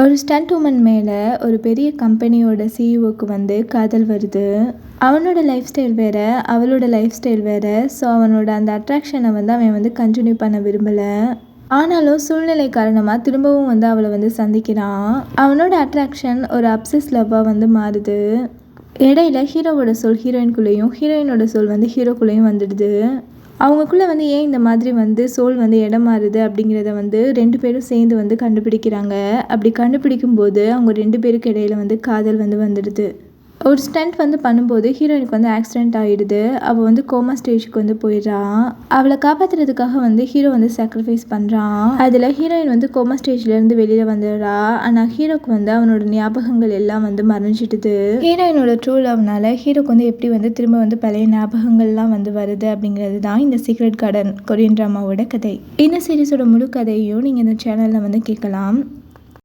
ஒரு stunt woman மேலே ஒரு பெரிய கம்பெனியோட சிஇஓக்கு வந்து காதல் வருது. அவனோட லைஃப் ஸ்டைல் வேறு, அவளோட லைஃப் ஸ்டைல் வேறு. ஸோ அவனோட அந்த அட்ராக்ஷனை வந்து அவன் வந்து கண்டினியூ பண்ண விரும்பலை. ஆனாலும் சூழ்நிலை காரணமாக திரும்பவும் வந்து அவளை வந்து சந்திக்கிறான். அவனோட அட்ராக்ஷன் ஒரு அப்சஸ் லவ்வாக வந்து மாறுது. இடையில ஹீரோவோட சொல் ஹீரோயின்குள்ளேயும், ஹீரோயினோட சொல் வந்து ஹீரோக்குள்ளேயும் வந்துடுது. அவங்களுக்குள்ளே வந்து ஏன் இந்த மாதிரி வந்து சோல் வந்து இடம் மாறுது அப்படிங்கிறத வந்து 2 பேரும் சேர்ந்து வந்து கண்டுபிடிக்கிறாங்க. அப்படி கண்டுபிடிக்கும்போது அவங்க 2 பேருக்கு இடையில வந்து காதல் வந்து வந்துடுது. ஒரு ஸ்டண்ட் வந்து பண்ணும்போது ஹீரோயினுக்கு வந்து ஆக்சிடென்ட் ஆகிடுது. அவள் வந்து கோமா ஸ்டேஜுக்கு வந்து போயிடுறான். அவளை காப்பாற்றுறதுக்காக வந்து ஹீரோ வந்து சாக்ரிஃபைஸ் பண்ணுறான். அதில் ஹீரோயின் வந்து கோமா ஸ்டேஜ்லேருந்து வெளியில் வந்துடுறா. ஆனால் ஹீரோக்கு வந்து அவனோட ஞாபகங்கள் எல்லாம் வந்து மறைஞ்சிடுது. ஹீரோயினோட ட்ரூ லவ்னால ஹீரோக்கு வந்து எப்படி வந்து திரும்ப வந்து பழைய ஞாபகங்கள்லாம் வந்து வருது அப்படிங்கிறது தான் இந்த சீக்ரெட் கார்டன் கொரியன் ட்ராமாவோட கதை. இந்த சீரிஸோட முழு கதையும் நீங்கள் இந்த சேனலில் வந்து கேட்கலாம்.